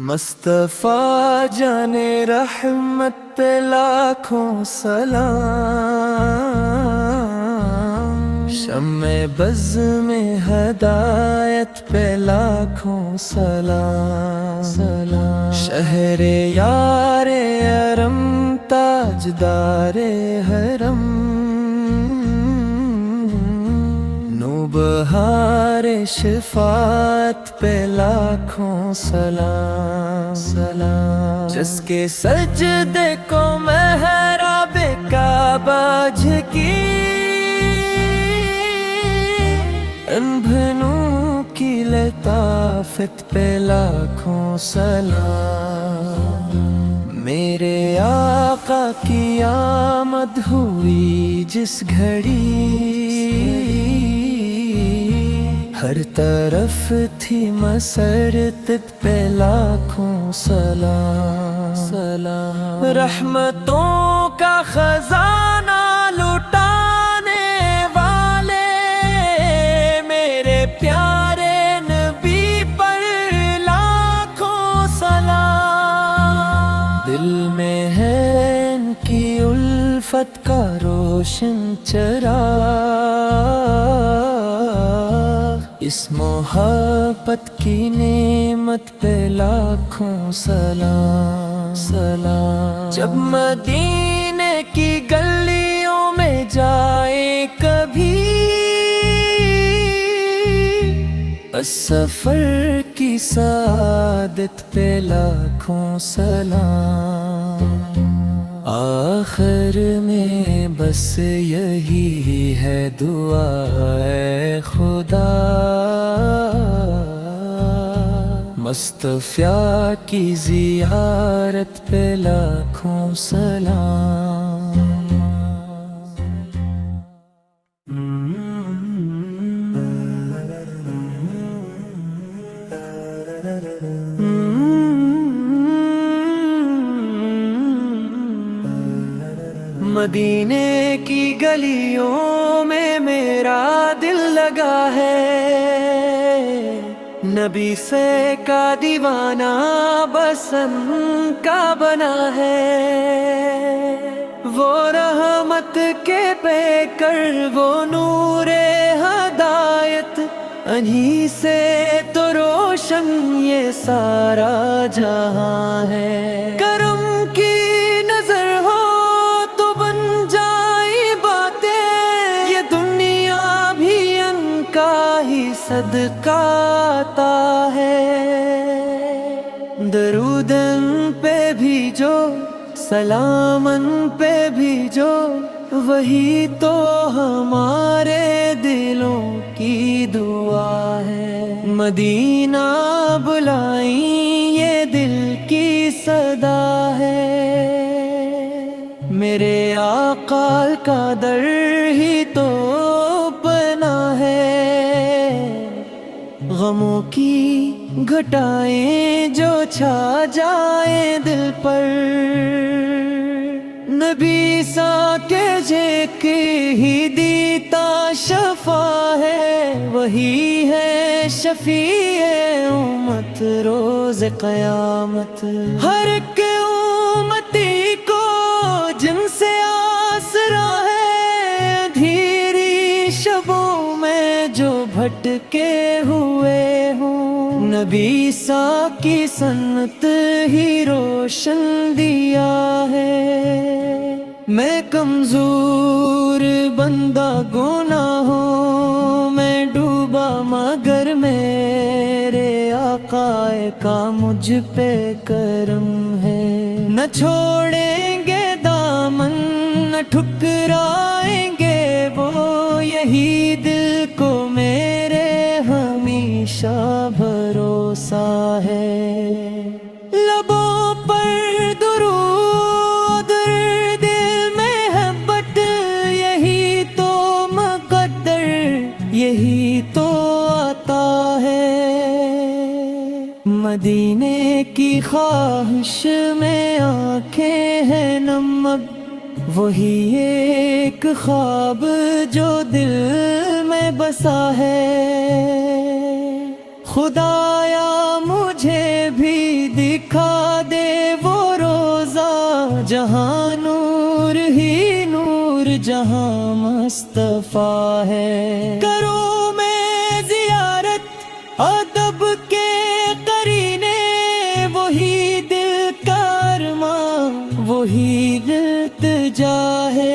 مصطفیٰ جانے رحمت پہ لاکھوں سلام، شمع بز میں ہدایت پہ لاکھوں سلام، شہر یار ارم تاجدار حرم، بہار شفاعت پہ لاکھوں سلام، جس کے سجدے کو محراب کعبہ جھکی، انبھنوں کی لطافت پہ لاکھوں سلام، میرے آقا کی آمد ہوئی جس گھڑی، ہر طرف تھی مسرت پہ لاکھوں سلام، رحمتوں کا خزانہ لٹانے والے میرے پیارے نبی پر لاکھوں سلام، دل میں ہے ان کی الفت کا روشن چراغ، اس محبت کی نعمت پہ لاکھوں سلام، جب مدینے کی گلیوں میں جائے کبھی، اس سفر کی سعادت پہ لاکھوں سلام، آخر میں بس یہی ہے دعا اے خدا، مصطفیٰ کی زیارت پہ لاکھوں سلام۔ مدینے کی گلیوں میں میرا دل لگا ہے، نبی سے کا دیوانہ بسن کا بنا ہے، وہ رحمت کے پیکر وہ نور ہدایت، انہی سے تو روشن یہ سارا جہاں ہے، کرم کی نظر ہو تو بن جائے باتیں، یہ دنیا بھی ان کا ہی صدقہ آتا ہے، درود ان پہ بھی جو سلام ان پہ بھی جو، وہی تو ہمارے دلوں کی دعا ہے، مدینہ بلائیں یہ دل کی صدا ہے، میرے آقا کا در ہی تو پناہ ہے، غموں کی گھٹائیں جو چھا جائیں دل پر، نبی سا کے جیک ہی دیتا شفا ہے، وہی ہے شفیع امت روز قیامت، ہر ایک امتی کو جن سے آسرا ہے، اندھیری شبوں میں جو بھٹکے ہوئے ہوں، نبی سا کی سنت ہی روشن دیا ہے، میں کمزور بندہ گناہوں میں ڈوبا، مگر میرے آقا کا مجھ پہ کرم ہے، نہ چھوڑیں گے دامن نہ ٹھکرائیں گے وہ، یہی دل کو میرے ہمیشہ بھروسہ ہے، لبوں پر درود دل میں محبت، یہی تو مقدر یہی تو آتا ہے مدینے کی خواہش میں آنکھیں ہیں نم اب وہی ایک خواب جو دل میں بسا ہے خدایا مجھے بھی دکھا دے وہ روزہ جہاں نور ہی نور جہاں مصطفیٰ ہے کروں میں زیارت ادب کے قرینے وہی دل کا ارماں وہی التجا ہے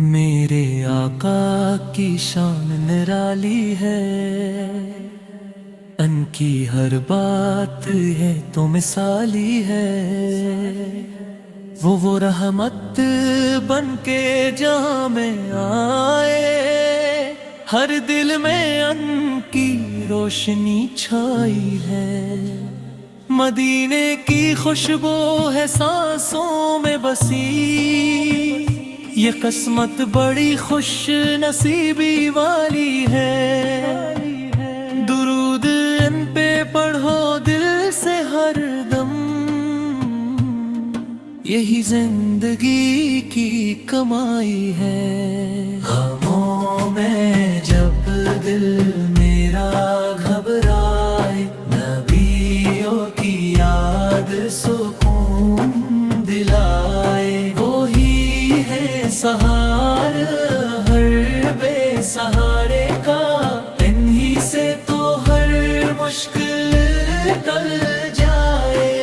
میرے آقا کی شان نرالی ہے ان کی ہر بات ہے تو مثالی ہے وہ رحمت بن کے جہاں میں آئے ہر دل میں ان کی روشنی چھائی ہے مدینے کی خوشبو ہے سانسوں میں بسی یہ قسمت بڑی خوش نصیبی والی ہے درود ان پہ پڑھو دل سے ہر دم یہی زندگی کی کمائی ہے غموں میں جب دل میرا گھبرائے نبیوں کی یاد سکون دلائے وہی ہے سہارا ہر بے سہارے کا انہی سے تو ہر مشکل ٹل جائے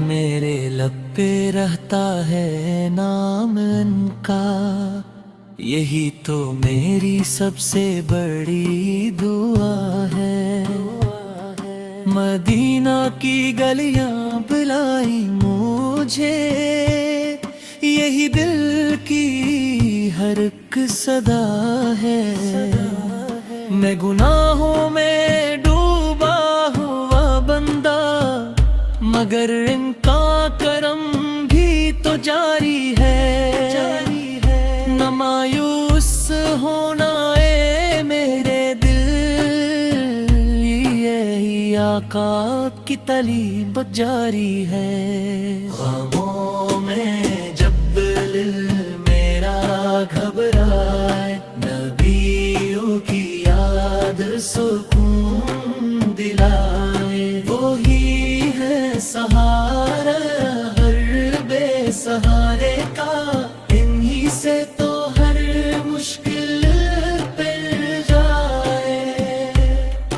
میرے لب پہ رہتا ہے نام ان کا یہی تو میری سب سے بڑی دعا ہے مدینہ کی گلیاں بلائی مجھے یہی دل کی ہر ایک صدا ہے میں گناہوں میں ڈوبا ہوا بندہ مگر ان کا کرم بھی تو جاری ہے نہ مایوس ہونا اے میرے دل یہی آقا کی طلیب جاری ہے غموں میں جب دل میرا گھبرائے نبیوں کی یاد سکون دلائے وہی ہے سہارا ہر بے سہارے کا انہی سے تو ہر مشکل پل جائے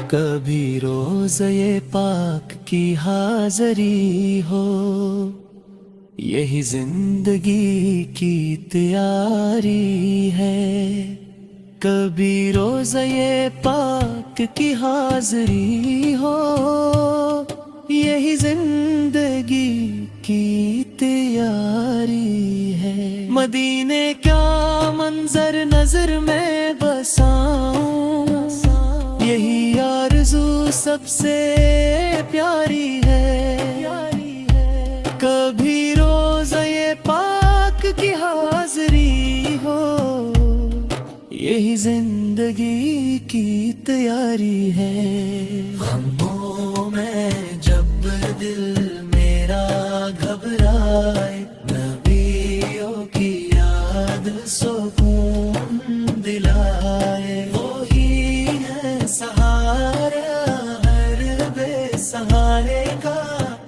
کبھی روزے پاک کی حاضری ہو یہی زندگی کی تیاری ہے کبھی روزے پاک کی حاضری ہو یہی زندگی کی تیاری ہے مدینے کیا منظر نظر میں بساؤں یہی آرزو سب سے پیاری ہے کبھی روزے پاک کی حاضری ہو یہی زندگی کی تیاری ہے غموں میں جب دل میرا گھبرائے نبیوں کی یاد سکون دلائے وہی ہے سہارا ہر بے سہارے کا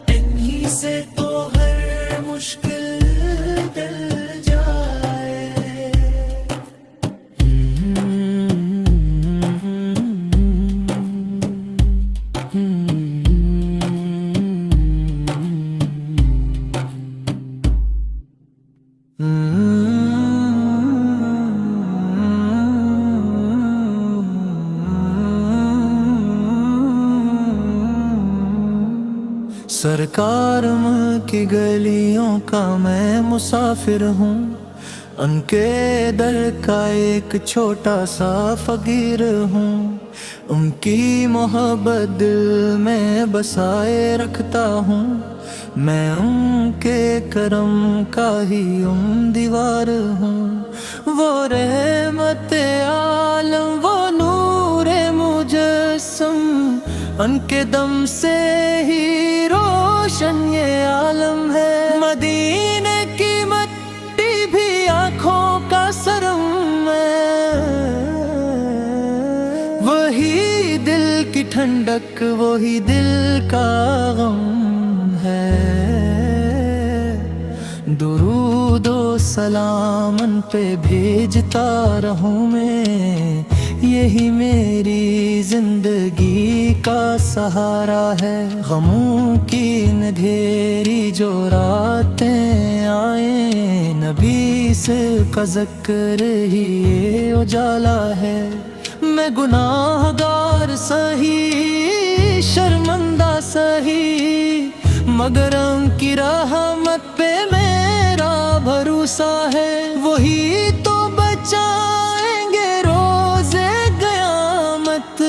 انہی سے تو ہر مشکل ٹل جائے سرکار کی گلیوں کا میں مسافر ہوں، ان کے در کا ایک چھوٹا سا فقیر ہوں، ان کی محبت دل میں بسائے رکھتا ہوں، میں ان کے کرم کا ہی دیوار ہوں۔ وہ رحمت عالم، وہ نور مجسم، ان کے دم سے ہی روشن یہ عالم ہے۔ مدینے کی مٹی بھی آنکھوں کا سرم ہے، وہی دل کی ٹھنڈک، وہی دل کا غم ہے۔ درود و سلام ان پہ بھیجتا رہوں میں، یہی میری زندگی کا سہارا ہے۔ غموں کی اندھیری جو راتیں آئیں، نبی سے کا ذکر ہی یہ اجالا ہے۔ میں گناہ گار سہی، شرمندہ سہی، مگر ان کی رحمت پہ میرا بھروسہ ہے۔ وہی تو بچائیں گے روزے قیامت،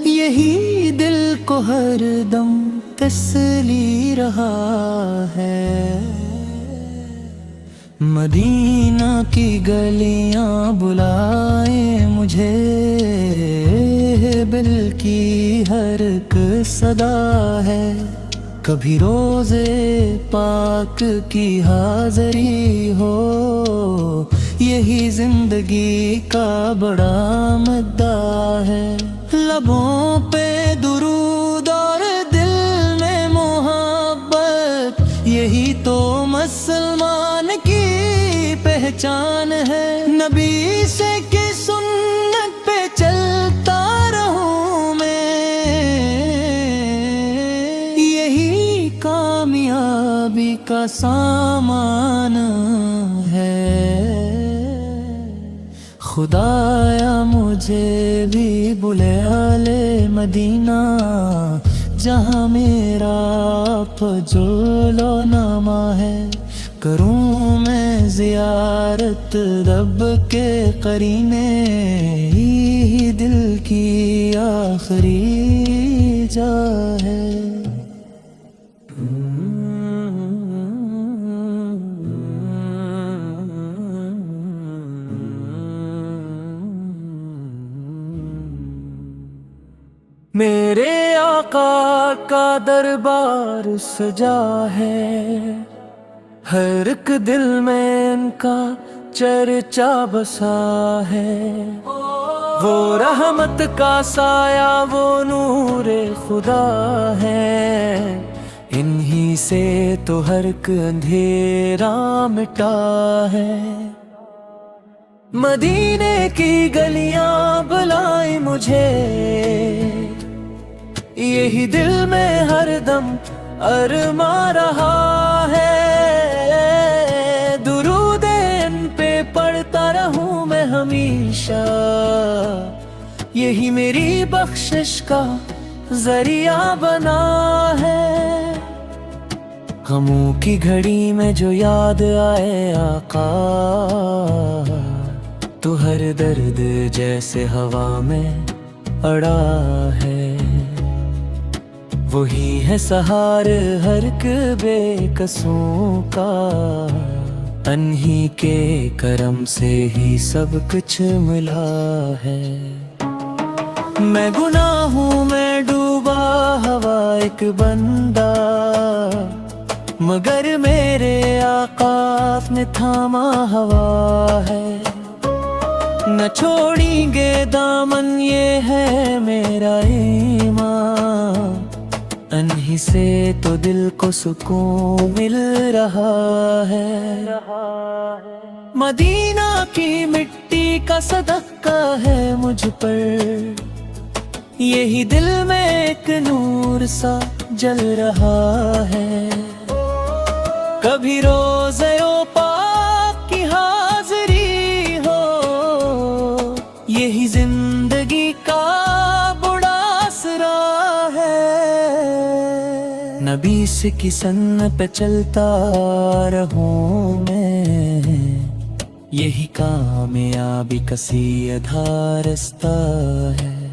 یہی دل کو ہر دم تسلی رہا ہے۔ مدینہ کی گلیاں بلائیں مجھے، بل کی ہر ایک صدا ہے۔ کبھی روزے پاک کی حاضری ہو، یہی زندگی کا بڑا مدعا ہے۔ لبوں پہ درود اور دل میں محبت، یہی تو مسلمان کی پہچان ہے۔ نبی سے کی سنت پہ چلتا رہوں میں، یہی کامیابی کا سامان ہے۔ خدایا مجھے بھی بلا لے مدینہ، جہاں میرا پجولو نامہ ہے۔ کروں میں زیارت رب کے قرینے، ہی دل کی آخری جا ہے۔ میرے آقا کا دربار سجا ہے، ہر ایک دل میں ان کا چرچا بسا ہے۔ وہ رحمت کا سایہ، وہ نور خدا ہے، انہی سے تو ہر ایک اندھیرا مٹا ہے۔ مدینے کی گلیاں بلائیں مجھے، یہی دل میں ہر دم ارما رہا ہے۔ درود ان پہ پڑھتا رہوں میں ہمیشہ، یہی میری بخشش کا ذریعہ بنا ہے۔ غموں کی گھڑی میں جو یاد آئے آقا، تو ہر درد جیسے ہوا میں اڑا ہے۔ وہی ہے سہار ہر ایک بے قصوں کا، انہی کے کرم سے ہی سب کچھ ملا ہے۔ میں گناہوں میں ڈوبا ہوا ایک بندہ، مگر میرے آقا نے تھاما ہوا ہے۔ نہ چھوڑیں گے دامن، یہ ہے میرا ایمان، انہی سے تو دل کو سکون مل رہا ہے۔ مدینہ کی مٹی کا صدقہ ہے مجھ پر، یہی دل میں ایک نور سا جل رہا ہے۔ کبھی روزے و پاک کی حاضری ہو، یہی زندگی کا بڑا اسرا ہے۔ نبی سے کی سن پہ چلتا رہوں میں، یہی کامیابی کا سیدھا رستہ ہے۔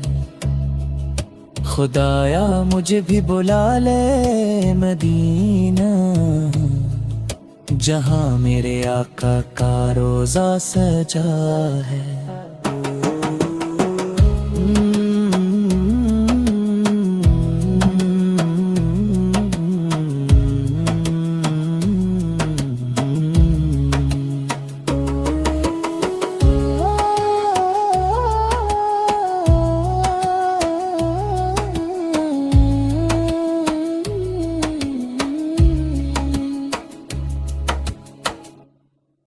خدایا مجھے بھی بلا لے مدینہ، جہاں میرے آقا کا روضہ سجا ہے۔